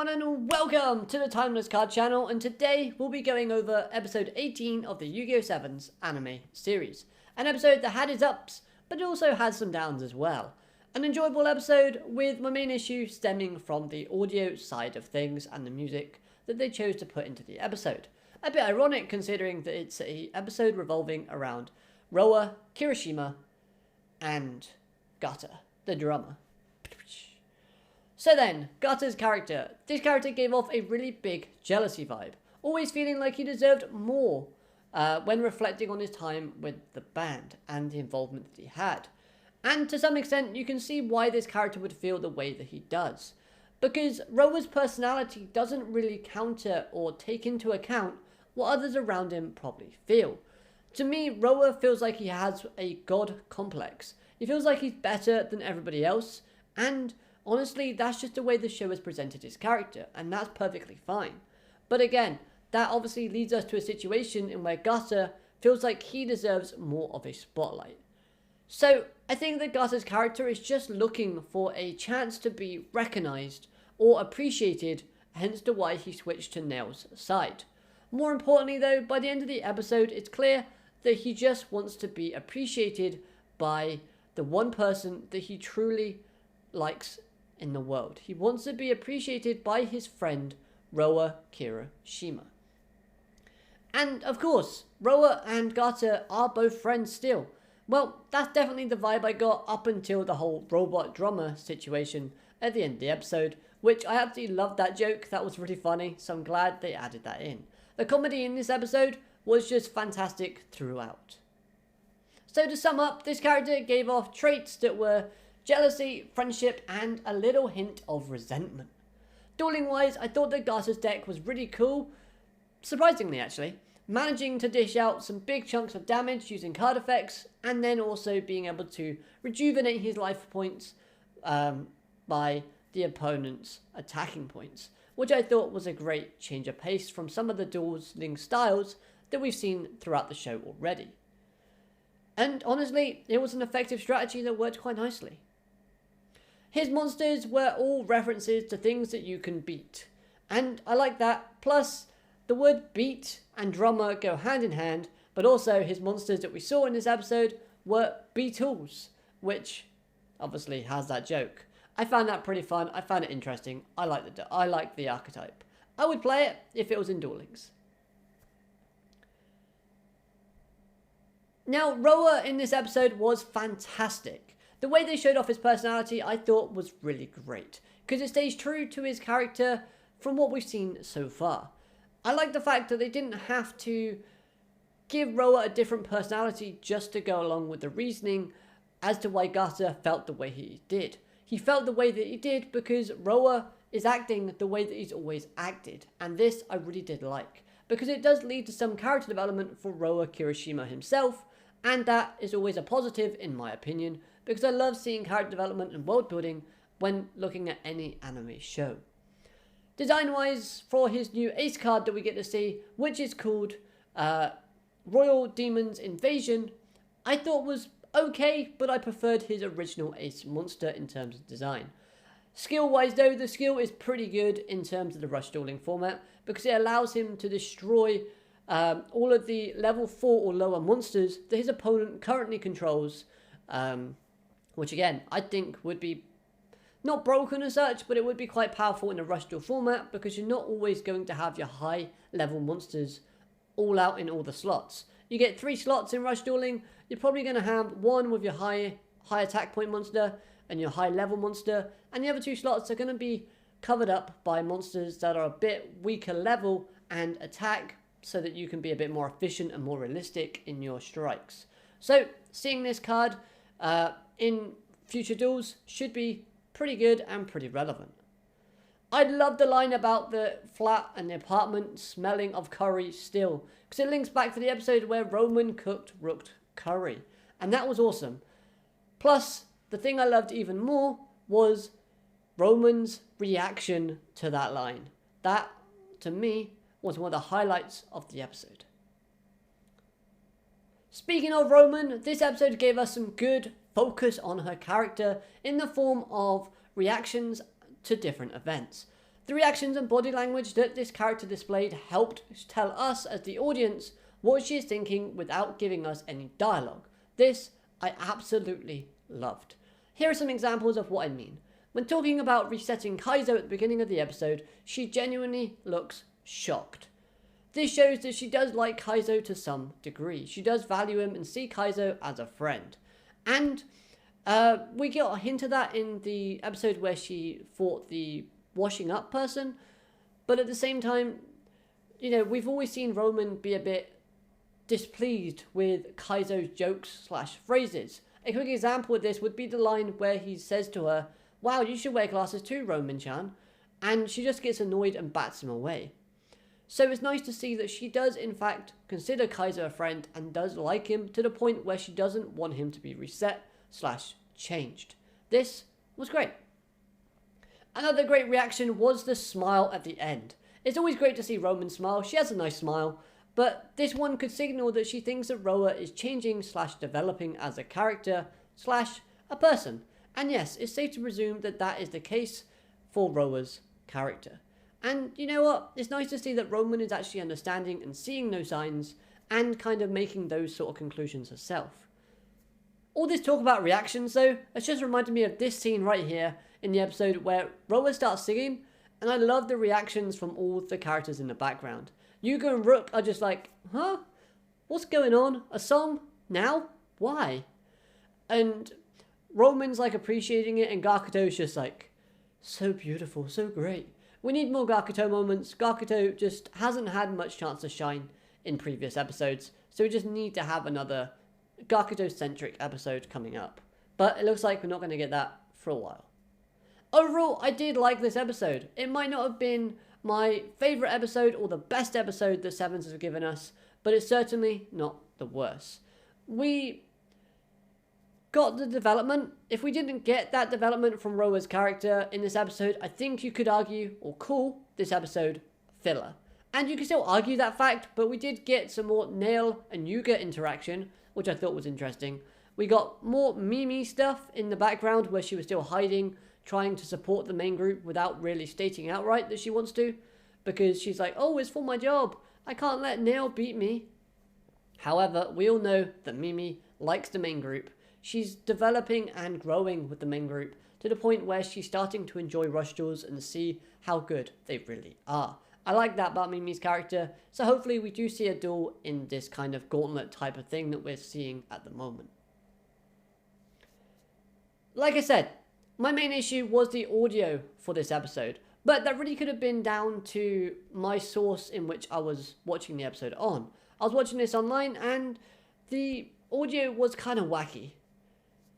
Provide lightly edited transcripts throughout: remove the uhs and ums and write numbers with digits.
everyone and welcome to the Timeless Card channel, and today we'll be going over episode 18 of the Yu-Gi-Oh! 7's anime series. An episode that had its ups, but it also had some downs as well. An enjoyable episode with my main issue stemming from the audio side of things and the music that they chose to put into the episode. A bit ironic considering that it's an episode revolving around Roa, Kirishima, and Gata, the drummer. So then, Gata's character. This character gave off a really big jealousy vibe, always feeling like he deserved more when reflecting on his time with the band and the involvement that he had. And to some extent, you can see why this character would feel the way that he does. Because Roa's personality doesn't really counter or take into account what others around him probably feel. To me, Roa feels like he has a god complex. He feels like he's better than everybody else, and honestly, that's just the way the show has presented his character, and that's perfectly fine. But again, that obviously leads us to a situation in where Gata feels like he deserves more of a spotlight. So, I think that Gata's character is just looking for a chance to be recognised or appreciated, hence to why he switched to Nail's side. More importantly though, by the end of the episode, it's clear that he just wants to be appreciated by the one person that he truly likes in the world. He wants to be appreciated by his friend Roa Kirishima. And of course, Roa and Gata are both friends still. Well, that's definitely the vibe I got up until the whole robot drummer situation at the end of the episode, which I absolutely loved that joke. That was really funny, so I'm glad they added that in. The comedy in this episode was just fantastic throughout. So to sum up, this character gave off traits that were jealousy, friendship, and a little hint of resentment. Dueling wise, I thought that Gata's deck was really cool, surprisingly actually, managing to dish out some big chunks of damage using card effects, and then also being able to rejuvenate his life points by the opponent's attacking points, which I thought was a great change of pace from some of the dueling styles that we've seen throughout the show already. And honestly, it was an effective strategy that worked quite nicely. His monsters were all references to things that you can beat, and I like that. Plus, the word beat and drummer go hand in hand, but also his monsters that we saw in this episode were beetles, which obviously has that joke. I found that pretty fun. I found it interesting. I like the archetype. I would play it if it was in duelings. Now, Roa in this episode was fantastic. The way they showed off his personality I thought was really great, because it stays true to his character from what we've seen so far. I like the fact that they didn't have to give Roa a different personality just to go along with the reasoning as to why Gata felt the way he did. He felt the way that he did because Roa is acting the way that he's always acted, and this I really did like, because it does lead to some character development for Roa Kirishima himself, and that is always a positive in my opinion, because I love seeing character development and world building when looking at any anime show. Design wise, for his new ace card that we get to see, which is called Royal Demon's Invasion, I thought was okay, but I preferred his original ace monster in terms of design. Skill wise though, the skill is pretty good in terms of the rush dueling format, because it allows him to destroy all of the level 4 or lower monsters that his opponent currently controls, which again, I think would be not broken as such, but it would be quite powerful in a rush duel format, because you're not always going to have your high level monsters all out in all the slots. You get 3 slots in rush dueling, you're probably going to have one with your high attack point monster and your high level monster, and the other 2 slots are going to be covered up by monsters that are a bit weaker level and attack, so that you can be a bit more efficient and more realistic in your strikes. So seeing this card in future duels should be pretty good and pretty relevant. I love the line about the flat and the apartment smelling of curry still, because it links back to the episode where Roman cooked rook curry, and that was awesome. Plus, the thing I loved even more was Roman's reaction to that line. That, to me, was one of the highlights of the episode. Speaking of Roman, this episode gave us some good focus on her character in the form of reactions to different events. The reactions and body language that this character displayed helped tell us as the audience what she is thinking without giving us any dialogue. This I absolutely loved. Here are some examples of what I mean. When talking about resetting Kaizo at the beginning of the episode, she genuinely looks shocked. This shows that she does like Kaizo to some degree. She does value him and see Kaizo as a friend. And we get a hint of that in the episode where she fought the washing up person. But at the same time, you know, we've always seen Roman be a bit displeased with Kaizo's jokes / phrases. A quick example of this would be the line where he says to her, "Wow, you should wear glasses too, Roman-chan." And she just gets annoyed and bats him away. So it's nice to see that she does in fact consider Kaizo a friend and does like him to the point where she doesn't want him to be reset / changed. This was great. Another great reaction was the smile at the end. It's always great to see Roman smile. She has a nice smile. But this one could signal that she thinks that Roa is changing / developing as a character / a person. And yes, it's safe to presume that that is the case for Roa's character. And you know what? It's nice to see that Roman is actually understanding and seeing those signs and kind of making those sort of conclusions herself. All this talk about reactions though, has just reminded me of this scene right here in the episode where Roa starts singing, and I love the reactions from all the characters in the background. Yugioh and Rook are just like, huh? What's going on? A song? Now? Why? And Roman's like appreciating it, and Gakuto's just like, so beautiful, so great. We need more Gakuto moments. Gakuto just hasn't had much chance to shine in previous episodes, so we just need to have another Gakuto-centric episode coming up. But it looks like we're not going to get that for a while. Overall, I did like this episode. It might not have been my favourite episode or the best episode the Sevens have given us, but it's certainly not the worst. We got the development. If we didn't get that development from Roa's character in this episode, I think you could argue or call this episode filler. And you can still argue that fact, but we did get some more Nail and Yuga interaction, which I thought was interesting. We got more Mimi stuff in the background where she was still hiding, trying to support the main group without really stating outright that she wants to, because she's like, oh, it's for my job. I can't let Nail beat me. However, we all know that Mimi likes the main group. She's developing and growing with the main group to the point where she's starting to enjoy rush duels and see how good they really are. I like that about Mimi's character, so hopefully we do see a duel in this kind of gauntlet type of thing that we're seeing at the moment. Like I said, my main issue was the audio for this episode, but that really could have been down to my source in which I was watching the episode on. I was watching this online and the audio was kind of wacky.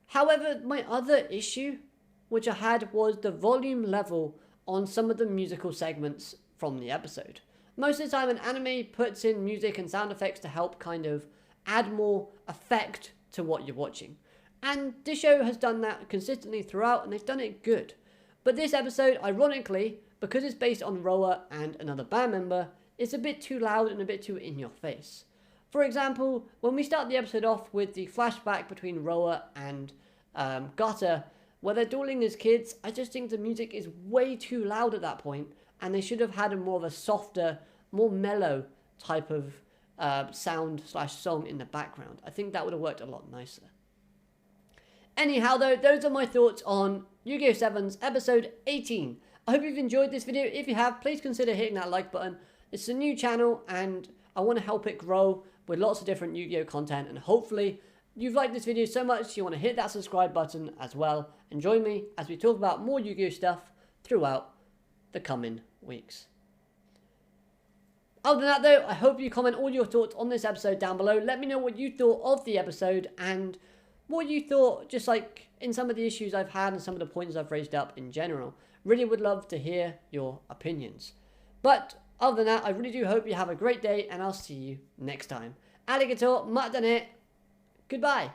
However, my other issue, which I had, was the volume level on some of the musical segments from the episode. Most of the time an anime puts in music and sound effects to help kind of add more effect to what you're watching. And this show has done that consistently throughout, and they've done it good. But this episode, ironically, because it's based on Roa and another band member, it's a bit too loud and a bit too in your face. For example, when we start the episode off with the flashback between Roa and Gata, where they're dueling as kids, I just think the music is way too loud at that point, and they should have had a more of a softer, more mellow type of sound/song in the background. I think that would have worked a lot nicer. Anyhow though, those are my thoughts on Yu-Gi-Oh! 7's episode 18. I hope you've enjoyed this video. If you have, please consider hitting that like button. It's a new channel and I want to help it grow with lots of different Yu-Gi-Oh! Content, and hopefully you've liked this video so much you want to hit that subscribe button as well and join me as we talk about more Yu-Gi-Oh! Stuff throughout the coming weeks. Other than that though, I hope you comment all your thoughts on this episode down below. Let me know what you thought of the episode and what you thought, just like in some of the issues I've had and some of the points I've raised up in general. Really would love to hear your opinions. But other than that, I really do hope you have a great day and I'll see you next time. Alligator, matane, goodbye.